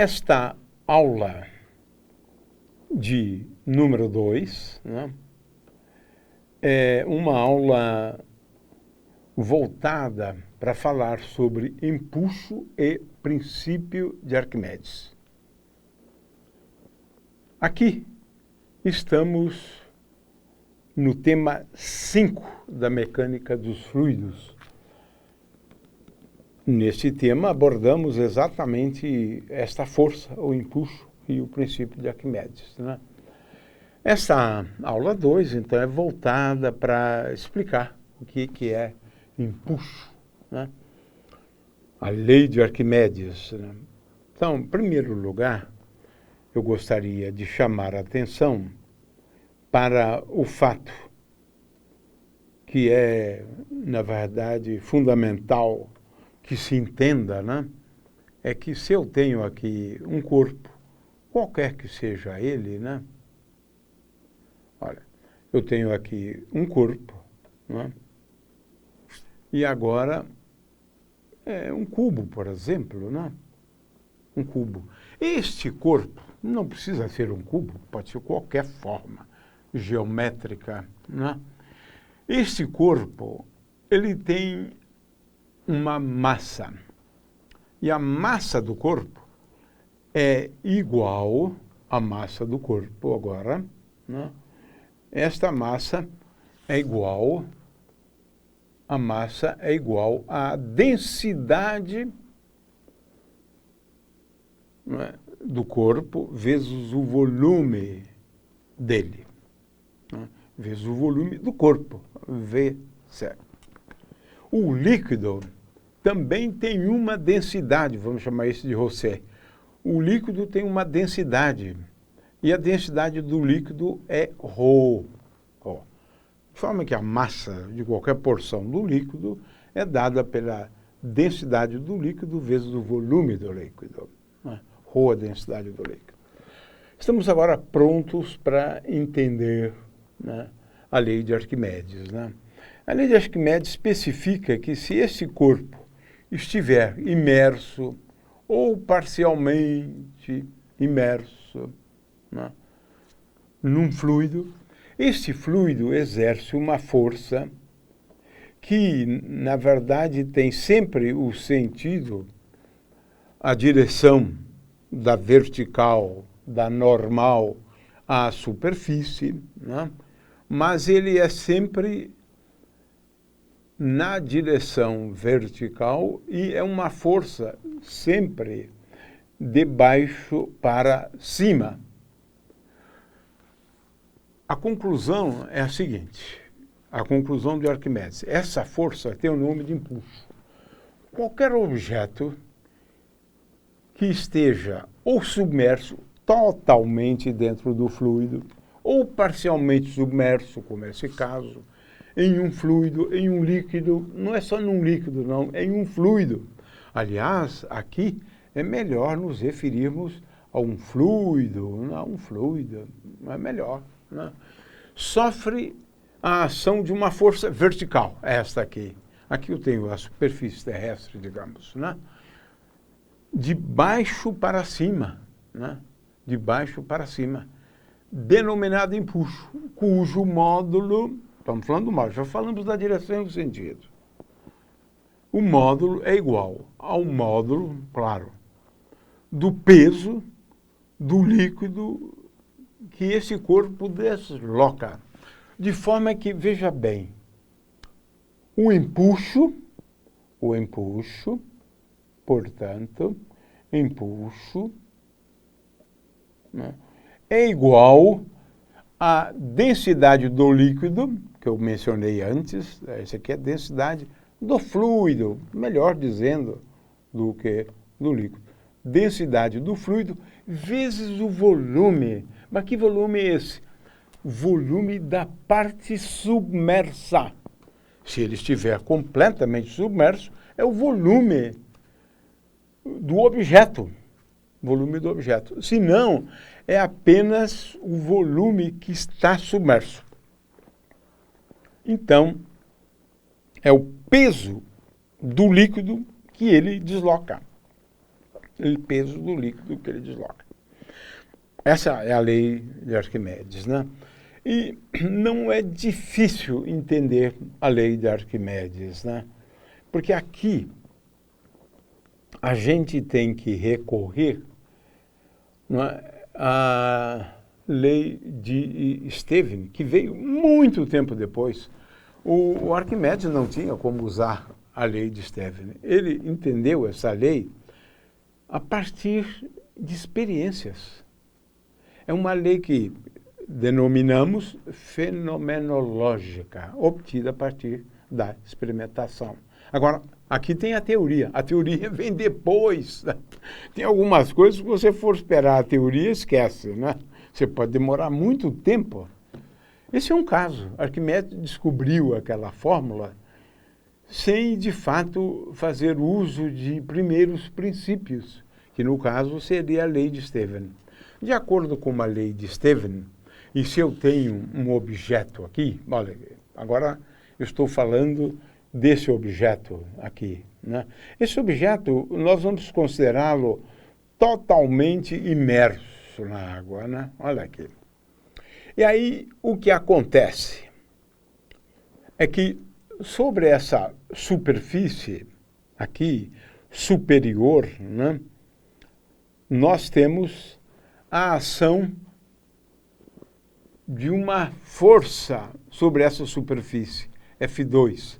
Esta aula de número 2, né, é uma aula voltada para falar sobre empuxo e princípio de Arquimedes. Aqui estamos no tema 5 da mecânica dos fluidos. Neste tema abordamos exatamente esta força, o empuxo e o princípio de Arquimedes, né? Essa aula 2, então, é voltada para explicar o que é empuxo, né? A lei de Arquimedes, né? Então, em primeiro lugar, eu gostaria de chamar a atenção para o fato que é, na verdade, fundamental que se entenda, né? É que se eu tenho aqui um corpo, qualquer que seja ele, né? Olha, eu tenho aqui um corpo, né? E agora um cubo, por exemplo, né? Um cubo. Este corpo não precisa ser um cubo, pode ser qualquer forma geométrica, né? Este corpo, ele tem uma massa. E a massa do corpo é igual à massa do corpo agora, né? Esta massa é igual, a massa é igual à densidade, né, do corpo vezes o volume dele, né, vezes o volume do corpo, V certo. O líquido também tem uma densidade, vamos chamar isso de Rossé. O líquido tem uma densidade, e a densidade do líquido é ρ. De forma que a massa de qualquer porção do líquido é dada pela densidade do líquido vezes o volume do líquido, né? ρ, a densidade do líquido. Estamos agora prontos para entender, né, a lei de Arquimedes, né? A lei de Arquimedes especifica que se esse corpo estiver imerso ou parcialmente imerso, né, num fluido, esse fluido exerce uma força que, na verdade, tem sempre o sentido, a direção da vertical, da normal à superfície, né? Mas ele é sempre na direção vertical e é uma força sempre de baixo para cima. A conclusão é a seguinte, a conclusão de Arquimedes. Essa força tem o nome de empuxo. Qualquer objeto que esteja ou submerso totalmente dentro do fluido, ou parcialmente submerso, como é esse caso, em um fluido, em um líquido, não é só num líquido, não, é em um fluido. Aliás, aqui é melhor nos referirmos a um fluido, é melhor, né? Sofre a ação de uma força vertical, esta aqui. Aqui eu tenho a superfície terrestre, digamos, né? De baixo para cima, né? De baixo para cima, denominado empuxo, cujo módulo, estamos falando do módulo, já falamos da direção e do sentido. O módulo é igual ao módulo, claro, do peso do líquido que esse corpo desloca. De forma que, veja bem, o empuxo, portanto, empuxo, né, é igual à densidade do líquido, que eu mencionei antes, essa aqui é a densidade do fluido, melhor dizendo, do que do líquido. Densidade do fluido vezes o volume. Mas que volume é esse? Volume da parte submersa. Se ele estiver completamente submerso, é o volume do objeto. Volume do objeto. Se não, é apenas o volume que está submerso. Então, é o peso do líquido que ele desloca. peso do líquido que ele desloca. Essa é a lei de Arquimedes, né? E não é difícil entender a lei de Arquimedes, né? Porque aqui a gente tem que recorrer, não é, à lei de Stevin, que veio muito tempo depois. O Arquimedes não tinha como usar a lei de Stevin. Ele entendeu essa lei a partir de experiências. É uma lei que denominamos fenomenológica, obtida a partir da experimentação. Agora, aqui tem a teoria. A teoria vem depois. Tem algumas coisas que você for esperar a teoria, esquece, né? Você pode demorar muito tempo. Esse é um caso. Arquimedes descobriu aquela fórmula sem, de fato, fazer uso de primeiros princípios, que no caso seria a lei de Stevin. De acordo com a lei de Stevin, e se eu tenho um objeto aqui, olha, agora eu estou falando desse objeto aqui, né? Esse objeto, nós vamos considerá-lo totalmente imerso na água, né? Olha aqui. E aí, o que acontece é que sobre essa superfície aqui, superior, né, nós temos a ação de uma força sobre essa superfície, F2.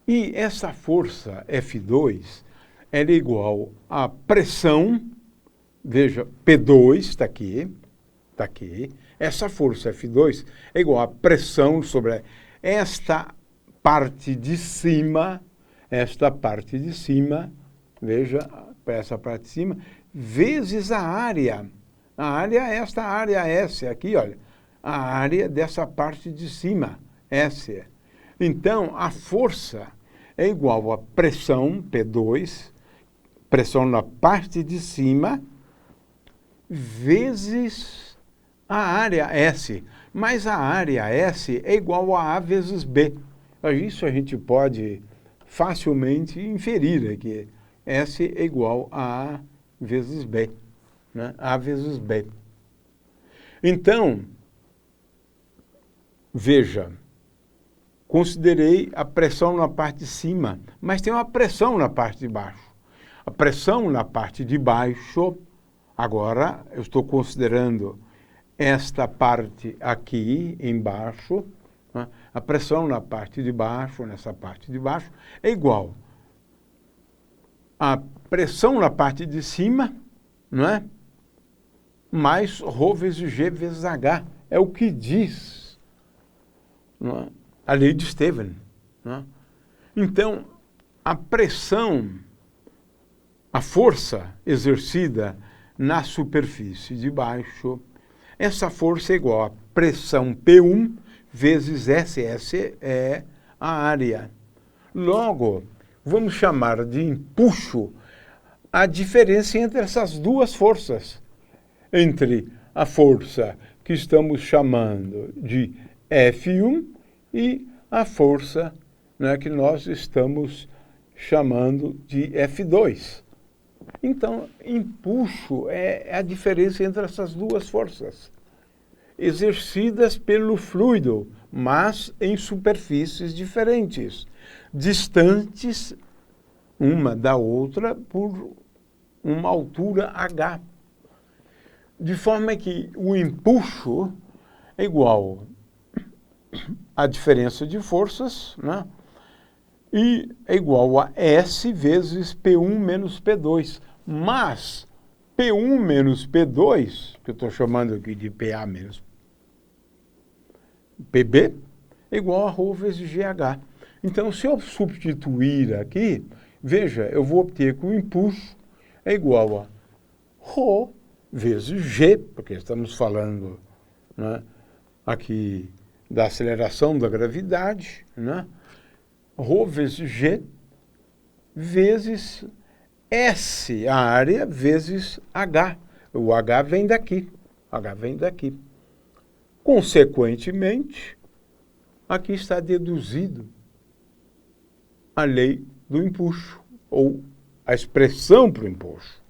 E essa força F2 era igual à pressão, veja, P2 está aqui, essa força F2 é igual à pressão sobre esta parte de cima, veja, essa parte de cima, vezes a área. A área é esta área S aqui, olha, a área dessa parte de cima, S. Então, a força é igual a pressão, P2, pressão na parte de cima, vezes a área S. Mas a área S é igual a A vezes B. Isso a gente pode facilmente inferir aqui. S é igual a A vezes B, né? A vezes B. Então, veja, considerei a pressão na parte de cima, mas tem uma pressão na parte de baixo. A pressão na parte de baixo, agora eu estou considerando esta parte aqui embaixo, né? A pressão na parte de baixo, nessa parte de baixo, é igual a pressão na parte de cima, não é? Mais ρ vezes G vezes H. É o que diz, não é, a lei de Stevin. Não é? Então, a pressão, a força exercida na superfície de baixo, essa força é igual a pressão P1 vezes SS é a área. Logo, vamos chamar de empuxo a diferença entre essas duas forças. Entre a força que estamos chamando de F1 e a força, né, que nós estamos chamando de F2. Então, empuxo é a diferença entre essas duas forças, exercidas pelo fluido, mas em superfícies diferentes, distantes uma da outra por uma altura h. De forma que o empuxo é igual à diferença de forças, né? E é igual a S vezes P1 menos P2. Mas P1 menos P2, que eu estou chamando aqui de PA menos PB, é igual a ρ vezes GH. Então, se eu substituir aqui, veja, eu vou obter que o empuxo é igual a ρ vezes G, porque estamos falando, né, aqui da aceleração da gravidade, né? Ρ vezes G vezes S, a área, vezes H. O H vem daqui. H vem daqui. Consequentemente, aqui está deduzido a lei do empuxo, ou a expressão para o empuxo.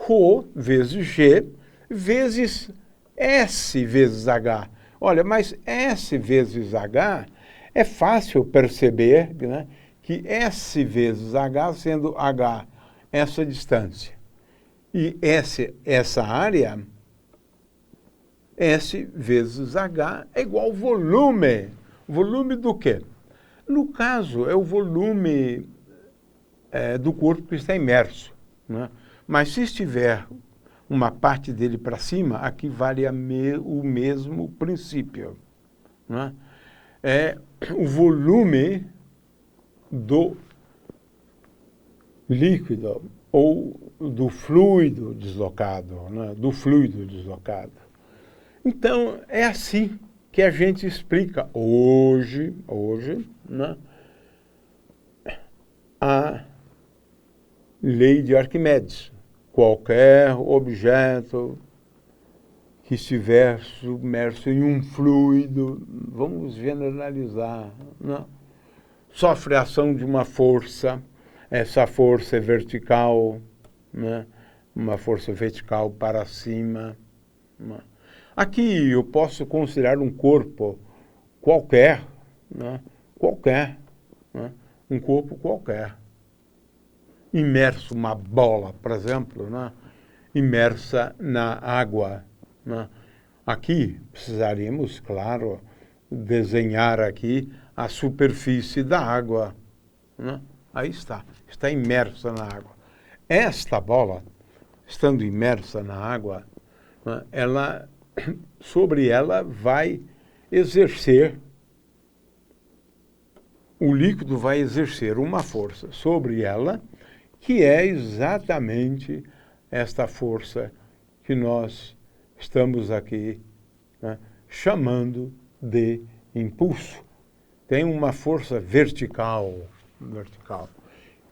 Rho vezes G vezes S vezes H. Olha, mas S vezes H é fácil perceber, né, que S vezes H, sendo H essa distância e S essa área, S vezes H é igual ao volume. Volume do quê? No caso, é o volume do corpo que está imerso, né? Mas se estiver uma parte dele para cima, aqui vale o mesmo princípio, né? É o volume do líquido ou do fluido deslocado, né? Do fluido deslocado. Então, é assim que a gente explica hoje, né, a lei de Arquimedes. Qualquer objeto que estiver submerso em um fluido, vamos generalizar, né, sofre a ação de uma força, essa força é vertical, né, uma força vertical para cima, né. Aqui eu posso considerar um corpo qualquer, né, né, um corpo qualquer, imerso, uma bola, por exemplo, né, imersa na água, né. Aqui precisaríamos, claro, desenhar aqui a superfície da água, né. Aí está imersa na água. Esta bola, estando imersa na água, né, sobre ela vai exercer, o líquido vai exercer uma força sobre ela, que é exatamente esta força que nós estamos aqui, né, chamando de impulso. Tem uma força vertical.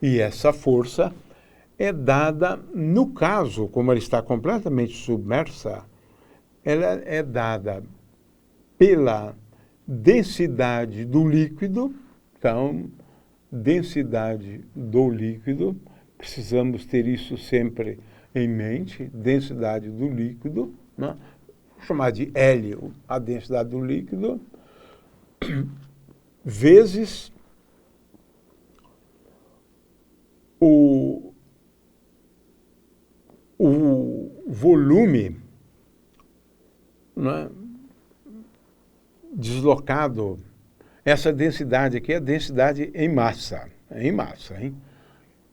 E essa força é dada, no caso, como ela está completamente submersa, ela é dada pela densidade do líquido. Então, densidade do líquido, precisamos ter isso sempre em mente, densidade do líquido, né? Vou chamar de L, a densidade do líquido, vezes o volume, né, deslocado. Essa densidade aqui é a densidade em massa, hein?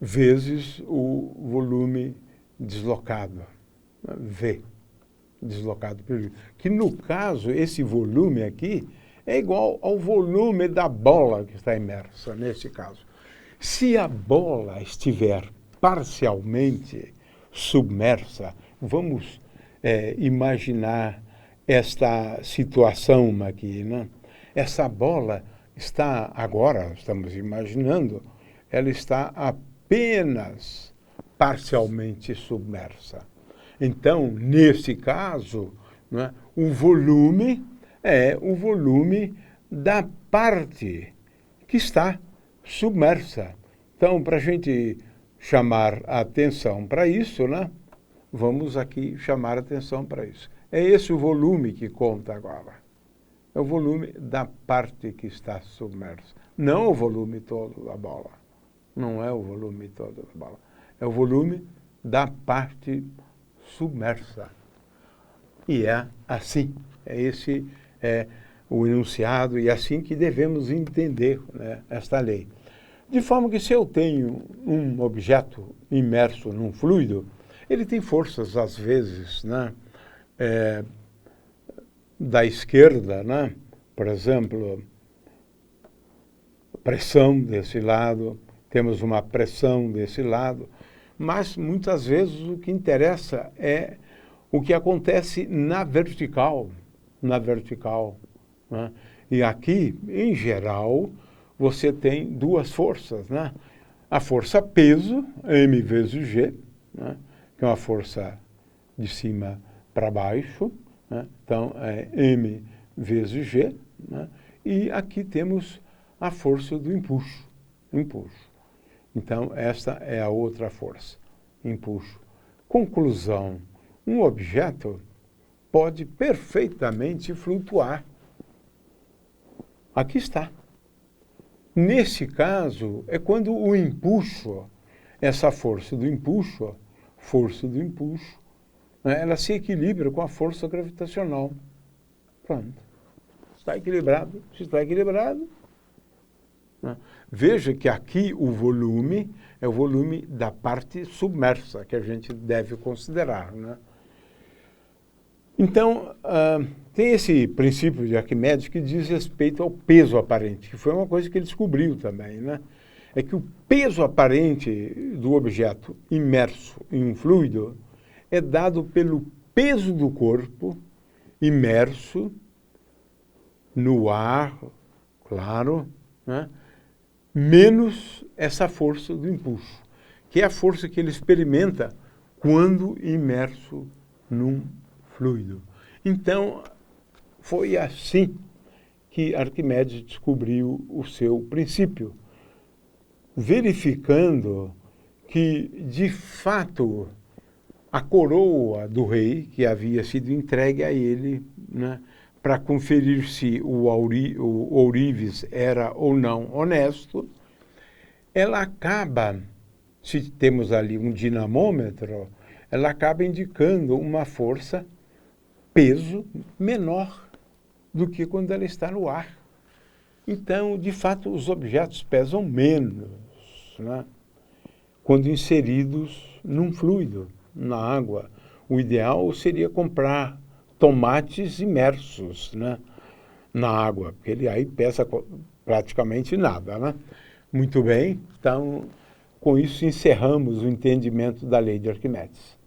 Vezes o volume deslocado, V, deslocado pelo líquido. Que no caso, esse volume aqui é igual ao volume da bola que está imersa, nesse caso. Se a bola estiver parcialmente submersa, vamos imaginar esta situação aqui, né? Essa bola está agora, estamos imaginando, ela está apenas parcialmente submersa. Então, nesse caso, né, o volume é o volume da parte que está submersa. Então, para a gente chamar a atenção para isso, né, vamos aqui chamar a atenção para isso. É esse o volume que conta agora. É o volume da parte que está submersa. Não o volume todo da bola. Não é o volume todo da bola. É o volume da parte submersa. E é assim. Esse é o enunciado e é assim que devemos entender, né, esta lei. De forma que se eu tenho um objeto imerso num fluido, ele tem forças, às vezes, né, da esquerda, né? Por exemplo, pressão desse lado, temos uma pressão desse lado, mas muitas vezes o que interessa é o que acontece na vertical, né? E aqui, em geral, você tem duas forças, né? A força peso, M vezes G, né? Que é uma força de cima para baixo, né? Então, é M vezes G, né? E aqui temos a força do empuxo. Então, esta é a outra força, empuxo. Conclusão: um objeto pode perfeitamente flutuar. Aqui está. Nesse caso, é quando o empuxo, essa força do empuxo, né, ela se equilibra com a força gravitacional. Pronto. Está equilibrado. Se está equilibrado, né? Veja que aqui o volume é o volume da parte submersa, que a gente deve considerar, né? Então, tem esse princípio de Arquimedes que diz respeito ao peso aparente, que foi uma coisa que ele descobriu também, né? É que o peso aparente do objeto imerso em um fluido é dado pelo peso do corpo imerso no ar, claro, né? Menos essa força do empuxo, que é a força que ele experimenta quando imerso num fluido. Então, foi assim que Arquimedes descobriu o seu princípio, verificando que, de fato, a coroa do rei, que havia sido entregue a ele, né, para conferir se o ourives era ou não honesto, ela acaba, se temos ali um dinamômetro, ela acaba indicando uma força, peso menor do que quando ela está no ar. Então, de fato, os objetos pesam menos, né, quando inseridos num fluido, na água. O ideal seria comprar tomates imersos, né, na água, porque ele aí pesa praticamente nada, né? Muito bem, então, com isso encerramos o entendimento da lei de Arquimedes.